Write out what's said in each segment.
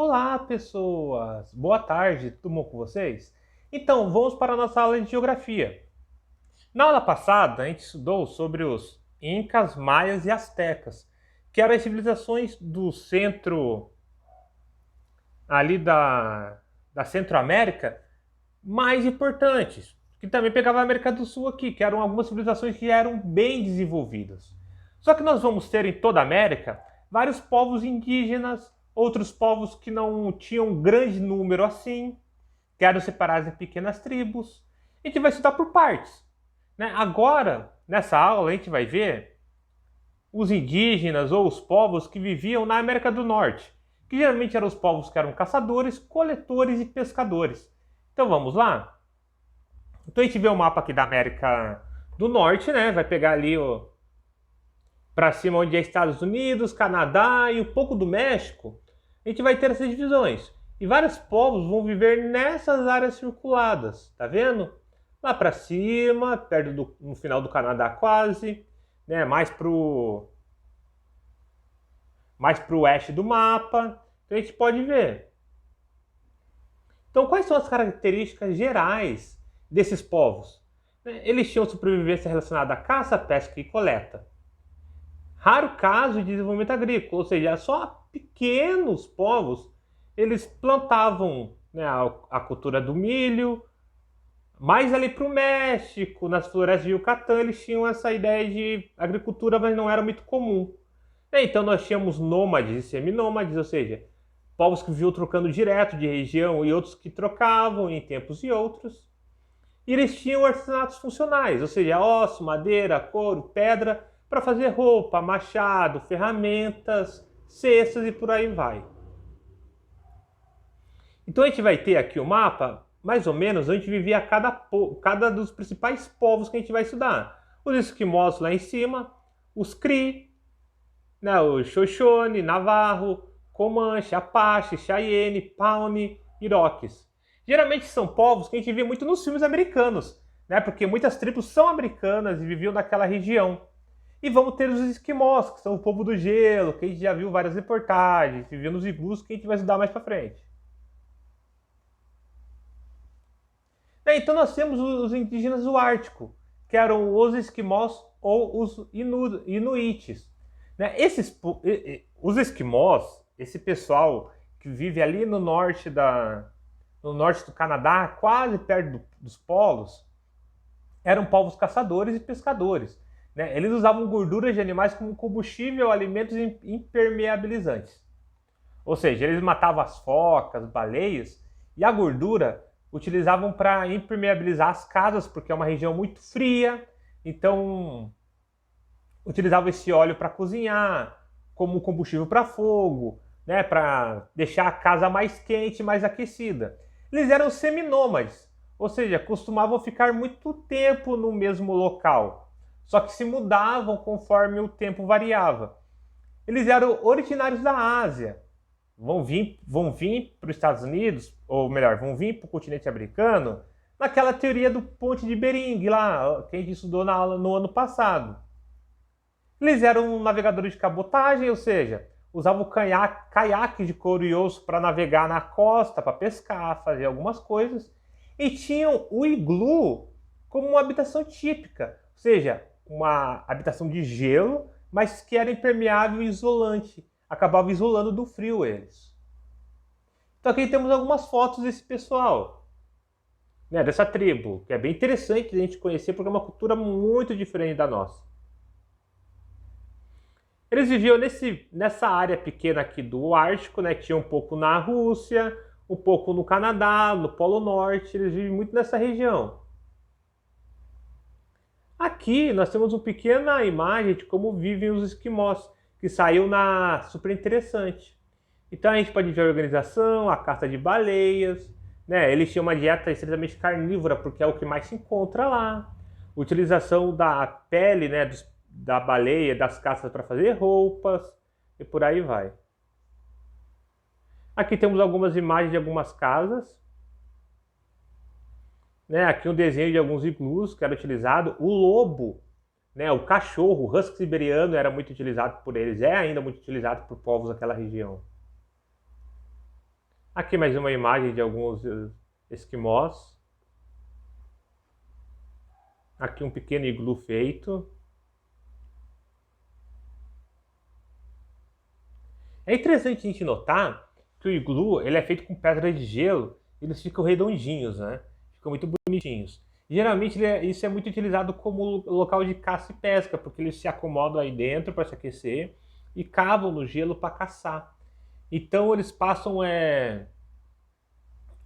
Olá, pessoas! Boa tarde, tudo bom com vocês? Então, vamos para a nossa aula de geografia. Na aula passada, a gente estudou sobre os Incas, Maias e Astecas, que eram as civilizações do centro, ali da Centro-América, mais importantes, que também pegava a América do Sul aqui, que eram algumas civilizações que eram bem desenvolvidas. Só que nós vamos ter em toda a América vários povos indígenas, outros povos que não tinham um grande número assim, que eram separados em pequenas tribos. A gente vai estudar por partes. Né? Agora, nessa aula, a gente vai ver os indígenas ou os povos que viviam na América do Norte, que geralmente eram os povos que eram caçadores, coletores e pescadores. Então vamos lá? Então a gente vê o mapa aqui da América do Norte, né? Vai pegar ali para cima onde é Estados Unidos, Canadá e um pouco do México. A gente vai ter essas divisões. E vários povos vão viver nessas áreas circuladas, tá vendo? Lá para cima, no final do Canadá quase, né? Mais pro oeste do mapa. Então a gente pode ver. Então quais são as características gerais desses povos? Eles tinham sobrevivência relacionada à caça, pesca e coleta. Raro caso de desenvolvimento agrícola, ou seja, só pequenos povos eles plantavam, né, a cultura do milho. Mais ali para o México, nas florestas de Yucatán, eles tinham essa ideia de agricultura, mas não era muito comum. Então nós tínhamos nômades e seminômades, ou seja, povos que viviam trocando direto de região e outros que trocavam em tempos e outros. E eles tinham artesanatos funcionais, ou seja, osso, madeira, couro, pedra, para fazer roupa, machado, ferramentas, cestas e por aí vai. Então a gente vai ter aqui o mapa, mais ou menos, onde vivia cada dos principais povos que a gente vai estudar. Os esquimós lá em cima, os Cri, né, o Xoxone, Navarro, Comanche, Apache, Cheyenne, Pawnee, Iroquois. Geralmente são povos que a gente vê muito nos filmes americanos, né, porque muitas tribos são americanas e viviam naquela região. E vamos ter os esquimós, que são o povo do gelo, que a gente já viu várias reportagens, viviam nos iglus, que a gente vai estudar mais para frente. Então nós temos os indígenas do Ártico, que eram os esquimós ou os inuites. Os esquimós, esse pessoal que vive ali no norte do Canadá, quase perto dos polos, eram povos caçadores e pescadores. Eles usavam gorduras de animais como combustível, alimentos impermeabilizantes. Ou seja, eles matavam as focas, baleias, e a gordura utilizavam para impermeabilizar as casas, porque é uma região muito fria, então utilizavam esse óleo para cozinhar, como combustível para fogo, né, para deixar a casa mais quente, mais aquecida. Eles eram seminômades, ou seja, costumavam ficar muito tempo no mesmo local, só que se mudavam conforme o tempo variava. Eles eram originários da Ásia, vão vir para os Estados Unidos, ou melhor, vão vir para o continente americano, naquela teoria do Ponte de Bering, lá, que a gente estudou na aula no ano passado. Eles eram navegadores de cabotagem, ou seja, usavam caiaque de couro e osso para navegar na costa, para pescar, fazer algumas coisas, e tinham o iglu como uma habitação típica, ou seja, uma habitação de gelo, mas que era impermeável e isolante. Acabava isolando do frio eles. Então aqui temos algumas fotos desse pessoal, né, dessa tribo, que é bem interessante a gente conhecer porque é uma cultura muito diferente da nossa. Eles viviam nessa área pequena aqui do Ártico, né, tinha um pouco na Rússia, um pouco no Canadá, no Polo Norte, eles vivem muito nessa região. Aqui nós temos uma pequena imagem de como vivem os esquimós, que saiu na Super Interessante. Então a gente pode ver a organização, a caça de baleias, né? Eles tinham uma dieta extremamente carnívora, porque é o que mais se encontra lá. Utilização da pele, né, da baleia, das caças para fazer roupas, e por aí vai. Aqui temos algumas imagens de algumas casas. Aqui um desenho de alguns iglus que era utilizado. O lobo, né, o cachorro, o husky siberiano era muito utilizado por eles, é ainda muito utilizado por povos daquela região. Aqui mais uma imagem de alguns esquimós. Aqui um pequeno iglu feito. É interessante a gente notar que o iglu ele é feito com pedra de gelo e eles ficam redondinhos, né? Ficam muito bonitinhos. Geralmente isso é muito utilizado como local de caça e pesca, porque eles se acomodam aí dentro para se aquecer e cavam no gelo para caçar. Então eles passam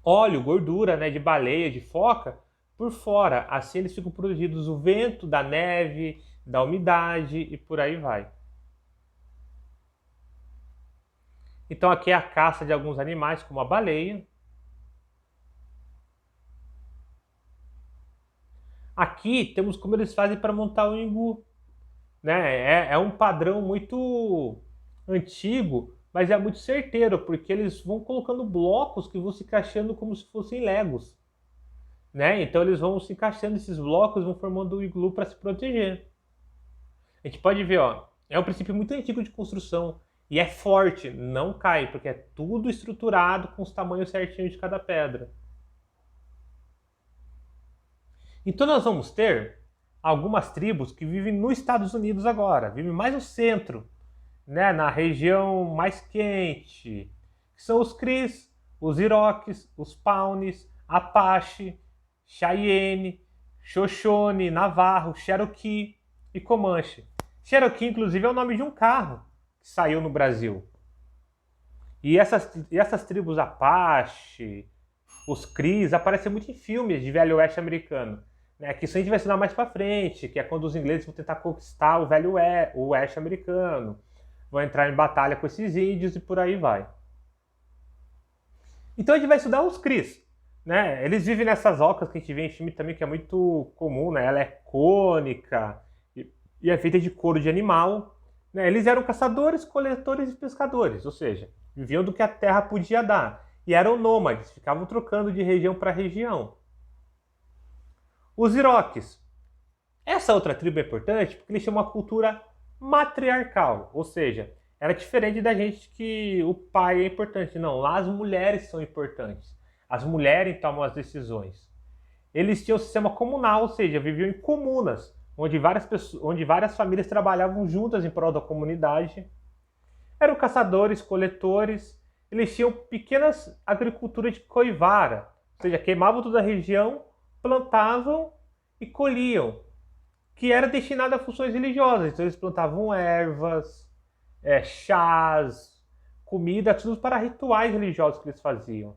óleo, gordura, né, de baleia, de foca, por fora. Assim eles ficam protegidos do vento, da neve, da umidade e por aí vai. Então aqui é a caça de alguns animais, como a baleia. Aqui temos como eles fazem para montar o iglu. Né? É um padrão muito antigo, mas é muito certeiro, porque eles vão colocando blocos que vão se encaixando como se fossem legos. Né? Então eles vão se encaixando esses blocos, vão formando o iglu para se proteger. A gente pode ver, ó, é um princípio muito antigo de construção e é forte, não cai, porque é tudo estruturado com os tamanhos certinhos de cada pedra. Então nós vamos ter algumas tribos que vivem nos Estados Unidos agora, vivem mais no centro, né, na região mais quente, que são os Cris, os Iroques, os Pawnees, Apache, Cheyenne, Shoshone, Navarro, Cherokee e Comanche. Cherokee, inclusive, é o nome de um carro que saiu no Brasil. E essas tribos Apache, os Cris, aparecem muito em filmes de Velho Oeste americano. Né, que isso a gente vai ensinar mais para frente, que é quando os ingleses vão tentar conquistar o Velho Oeste americano, vão entrar em batalha com esses índios e por aí vai. Então a gente vai estudar os Cris. Né? Eles vivem nessas ocas que a gente vê em filme também, que é muito comum, né? Ela é cônica e é feita de couro de animal. Né? Eles eram caçadores, coletores e pescadores, ou seja, viviam do que a terra podia dar. E eram nômades, ficavam trocando de região para região. Os Iroques. Essa outra tribo é importante porque eles têm uma cultura matriarcal, ou seja, era diferente da gente que o pai é importante. Não, lá as mulheres são importantes. As mulheres tomam as decisões. Eles tinham um sistema comunal, ou seja, viviam em comunas, onde várias famílias trabalhavam juntas em prol da comunidade. Eram caçadores, coletores. Eles tinham pequenas agriculturas de coivara, ou seja, queimavam toda a região, plantavam e colhiam, que era destinada a funções religiosas. Então eles plantavam ervas, chás, comida, tudo para rituais religiosos que eles faziam.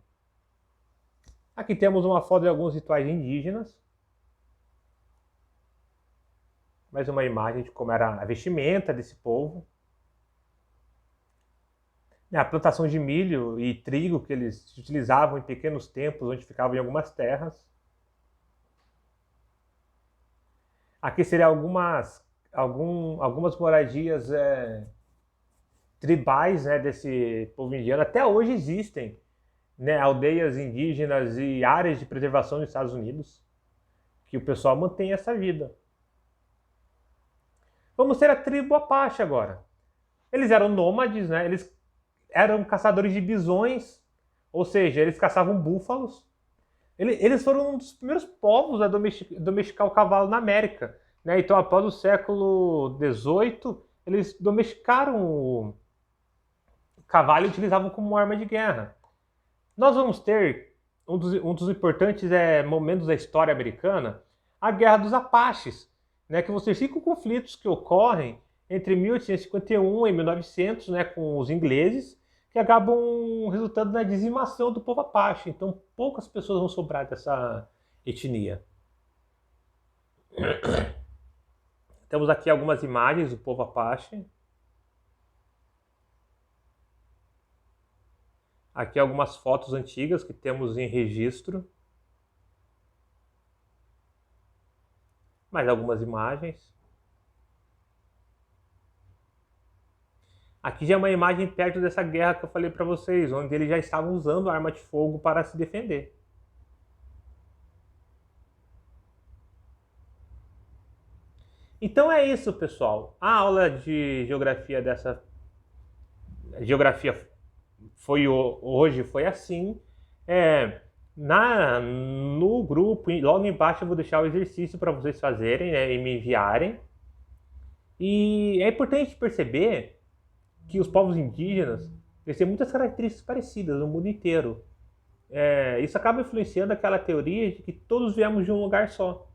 Aqui temos uma foto de alguns rituais indígenas. Mais uma imagem de como era a vestimenta desse povo. A plantação de milho e trigo que eles utilizavam em pequenos templos, onde ficavam em algumas terras. Aqui seriam algumas moradias tribais, né, desse povo indiano. Até hoje existem, né, aldeias indígenas e áreas de preservação nos Estados Unidos, que o pessoal mantém essa vida. Vamos ter a tribo Apache agora. Eles eram nômades, né? Eles eram caçadores de bisões, ou seja, eles caçavam búfalos. Eles foram um dos primeiros povos a domesticar o cavalo na América. Né? Então, após o século XVIII, eles domesticaram o cavalo e utilizavam como arma de guerra. Nós vamos ter um dos importantes momentos da história americana, a Guerra dos Apaches, né? Que vão ser 5 conflitos que ocorrem entre 1851 e 1900, né, com os ingleses, que acabam resultando na dizimação do povo Apache. Então, poucas pessoas vão sobrar dessa etnia. Temos aqui algumas imagens do povo Apache. Aqui algumas fotos antigas que temos em registro. Mais algumas imagens. Aqui já é uma imagem perto dessa guerra que eu falei para vocês, onde eles já estavam usando arma de fogo para se defender. Então é isso, pessoal. A aula de geografia hoje foi assim. No grupo, logo embaixo eu vou deixar o exercício para vocês fazerem, né, e me enviarem. E é importante perceber que os povos indígenas eles têm muitas características parecidas no mundo inteiro. Isso acaba influenciando aquela teoria de que todos viemos de um lugar só.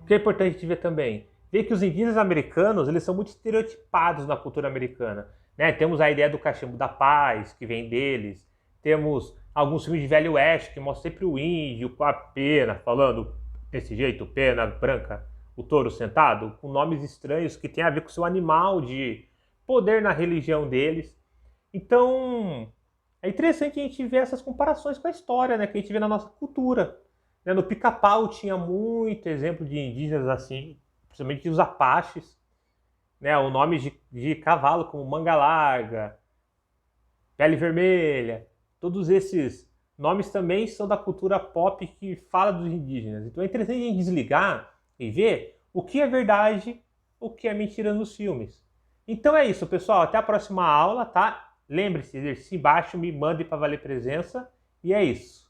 O que é importante ver também? Ver que os indígenas americanos eles são muito estereotipados na cultura americana. Né? Temos a ideia do cachimbo da paz, que vem deles. Temos alguns filmes de Velho Oeste que mostram sempre o índio com a pena, falando desse jeito, pena branca, o touro sentado, com nomes estranhos que tem a ver com o seu animal de poder na religião deles. Então, é interessante a gente ver essas comparações com a história, né, que a gente vê na nossa cultura. No Pica-Pau tinha muito exemplo de indígenas assim, principalmente os Apaches, né, o nome de cavalo como Manga Larga, Pele Vermelha, todos esses nomes também são da cultura pop que fala dos indígenas. Então é interessante a gente desligar e ver o que é verdade, o que é mentira nos filmes. Então é isso, pessoal. Até a próxima aula, tá? Lembre-se, exercício embaixo, me mande para valer presença. E é isso.